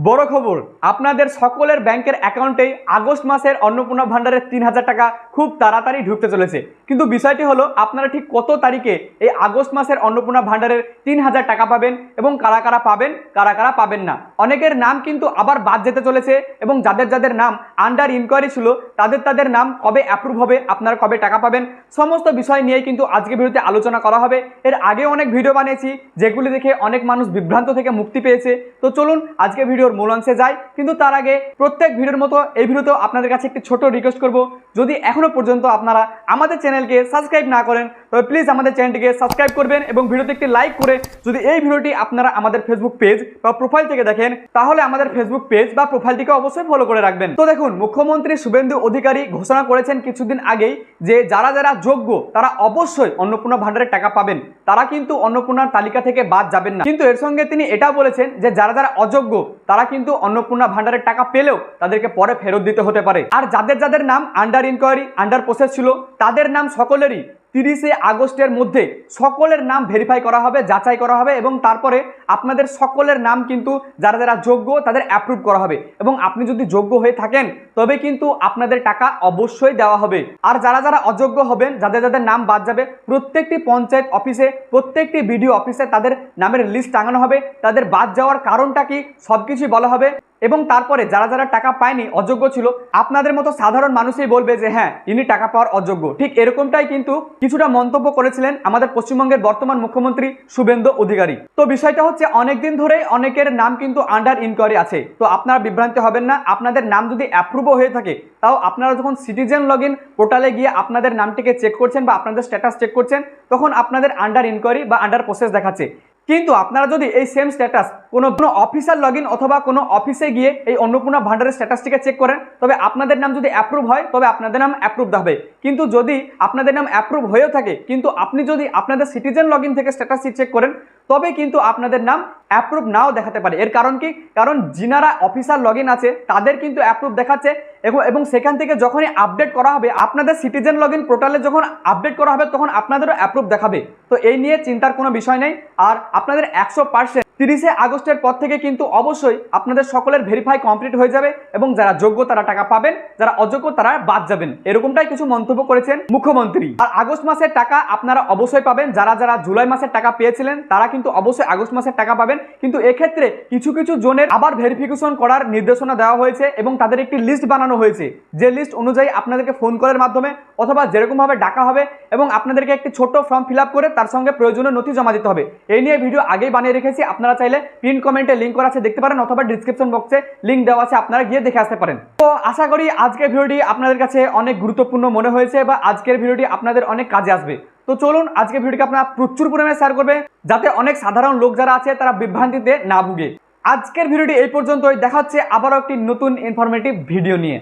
বড় খবর, আপনাদের সকলের ব্যাংকের অ্যাকাউন্টেই আগস্ট মাসের অন্নপূর্ণা ভান্ডারের 3000 টাকা খুব তাড়াতাড়ি ঢুকতে চলেছে। কিন্তু বিষয়টি হলো, আপনারা ঠিক কত তারিখে এই আগস্ট মাসের অন্নপূর্ণা ভান্ডারের 3000 টাকা পাবেন এবং কারা কারা পাবেন, কারা কারা পাবেন না। অনেকের নাম কিন্তু আবার বাদ যেতে চলেছে এবং যাদের যাদের নাম আন্ডার ইনকোয়ারি ছিল তাদের নাম কবে অ্যাপ্রুভ হবে, আপনারা কবে টাকা পাবেন, সমস্ত বিষয় নিয়ে কিন্তু আজকে ভিডিওতে আলোচনা করা হবে। এর আগে অনেক ভিডিও বানিয়েছি যেগুলি দেখে অনেক মানুষ বিভ্রান্ত থেকে মুক্তি পেয়েছে। তো চলুন আজকে ভিডিওর মূল অংশে যাই। কিন্তু তার আগে প্রত্যেক ভিডিওর মতো এই ভিডিওতেও আপনাদের কাছে একটি ছোট রিকোয়েস্ট করব, যদি এখনো পর্যন্ত আপনারা আমাদের চ্যানেলকে সাবস্ক্রাইব না করেন তবে প্লিজ আমাদের চ্যানেলটিকে সাবস্ক্রাইব করবেন এবং ভিডিওতে একটি লাইক করে, যদি এই ভিডিওটি আপনারা আমাদের ফেসবুক পেজ বা প্রোফাইল থেকে দেখেন তাহলে আমাদের ফেসবুক পেজ বা প্রোফাইলটিকে অবশ্যই ফলো করে রাখবেন। তো দেখুন, মুখ্যমন্ত্রী শুভেন্দু অধিকারী ঘোষণা করেছেন কিছুদিন আগেই যে যারা যারা যোগ্য তারা অবশ্যই অন্নপূর্ণা ভান্ডারের টাকা পাবেন, তারা কিন্তু অন্নপূর্ণার তালিকা থেকে বাদ যাবেন না। কিন্তু এর সঙ্গে তিনি এটাও বলেছেন যে যারা যারা অযোগ্য তারা কিন্তু অন্নপূর্ণা ভান্ডারের টাকা পেলেও তাদেরকে পরে ফেরত দিতে হতে পারে। আর যাদের যাদের নাম আন্ডার ইনকোয়ারি, আন্ডার প্রসেস ছিল, তাদের নাম সকলেরই 30 আগস্টের মধ্যে সকলের নাম ভেরিফাই করা হবে, যাচাই করা হবে এবং তারপরে আপনাদের সকলের নাম কিন্তু যারা যারা যোগ্য তাদের অ্যাপ্রুভ করা হবে এবং আপনি যদি যোগ্য হয়ে থাকেন তবে কিন্তু আপনাদের টাকা অবশ্যই দেওয়া হবে। আর যারা যারা অযোগ্য হবেন, যাদের যাদের নাম বাদ যাবে, প্রত্যেকটি পঞ্চায়েত অফিসে, প্রত্যেকটি বিডিও অফিসে তাদের নামের লিস্ট টাঙানো হবে, তাদের বাদ যাওয়ার কারণটা কি সবকিছুই বলা হবে এবং তারপরে যারা যারা টাকা পায়নি, অযোগ্য ছিল, আপনাদের মতো সাধারণ মানুষই বলবে যে হ্যাঁ ইনি টাকা পাওয়ার অযোগ্য। ঠিক এরকমটাই কিন্তু কিছুটা মন্তব্য করেছিলেন আমাদের পশ্চিমবঙ্গের বর্তমান মুখ্যমন্ত্রী শুভেন্দু অধিকারী। তো বিষয়টা হচ্ছে, অনেকদিন ধরে অনেকের নাম কিন্তু আন্ডার ইনকোয়ারি আছে। তো আপনারা বিভ্রান্তি হবেন না, আপনাদের নাম যদি অ্যাপ্রুভও হয়ে থাকে তাও আপনারা যখন সিটিজেন লগইন পোর্টালে গিয়ে আপনাদের নামটিকে চেক করছেন বা আপনাদের স্ট্যাটাস চেক করছেন তখন আপনাদের আন্ডার ইনকোয়ারি বা আন্ডার প্রসেস দেখাচ্ছে। কিন্তু আপনারা যদি এই সেম স্ট্যাটাস কোনো অফিসার লগইন অথবা কোনো অফিসে গিয়ে এই অন্নপূর্ণা ভান্ডারের স্ট্যাটাসটিকে চেক করেন তবে আপনাদের নাম যদি অ্যাপ্রুভ হয় তবে আপনাদের নাম অ্যাপ্রুভ হবে। কিন্তু যদি আপনাদের নাম অ্যাপ্রুভ হয়েও থাকে কিন্তু আপনি যদি আপনাদের সিটিজেন লগইন থেকে স্ট্যাটাসটি চেক করেন তবে কিন্তু আপনাদের নাম অ্যাপ্রুভ নাও দেখাতে পারে। এর কারণ কি? কারণ যিনারা অফিসার লগইন আছে তাদের কিন্তু অ্যাপ্রুভ দেখাচ্ছে এবং সেখান থেকে যখনই আপডেট করা হবে আপনাদের সিটিজেন লগইন পোর্টালে যখন আপডেট করা হবে তখন আপনাদেরও অ্যাপ্রুভ দেখাবে। তো এই নিয়ে চিন্তার কোনো বিষয় নেই। আর আপনাদের 100% 30 আগস্টের পর থেকে কিন্তু অবশ্যই আপনাদের সকলের ভেরিফাই কমপ্লিট হয়ে যাবে এবং যারা যোগ্য তারা টাকা পাবেন, যারা অযোগ্য তারা বাদ যাবেন, এরকমটাই কিছু মন্তব্য করেছেন মুখ্যমন্ত্রী। আর আগস্ট মাসের টাকা আপনারা অবশ্যই পাবেন। যারা যারা জুলাই মাসের টাকা পেয়েছিলেন তারা কিন্তু অবশ্যই আগস্ট মাসের টাকা পাবেন। কিন্তু এক্ষেত্রে কিছু কিছু জনের আবার ভেরিফিকেশন করার নির্দেশনা দেওয়া হয়েছে এবং তাদের একটি লিস্ট বানানো হয়েছে, যে লিস্ট অনুযায়ী আপনাদেরকে ফোন কলের মাধ্যমে অথবা যেরকমভাবে ডাকা হবে এবং আপনাদেরকে একটি ছোট ফর্ম ফিল আপ করে তার সঙ্গে প্রয়োজনীয় নথি জমা দিতে হবে। এই নিয়ে ভিডিও আগেই বানিয়ে রেখেছি, আপনারা চাইলে পিন কমেন্টে লিঙ্ক করা আছে দেখতে পারেন অথবা ডিসক্রিপশন বক্সে লিঙ্ক দেওয়া আছে, আপনারা গিয়ে দেখে আসতে পারেন। তো আশা করি আজকের ভিডিওটি আপনাদের কাছে অনেক গুরুত্বপূর্ণ মনে হয়েছে বা আজকের ভিডিওটি আপনাদের অনেক কাজে আসবে। তো চলুন আজকের ভিডিওটি আপনারা প্রচুর পরিমাণে শেয়ার করবে যাতে অনেক সাধারণ লোক যারা আছে তারা বিভ্রান্তিতে না ভুগে। আজকের ভিডিওটি এই পর্যন্তই, দেখা হচ্ছে আবারও একটি নতুন ইনফরমেটিভ ভিডিও নিয়ে।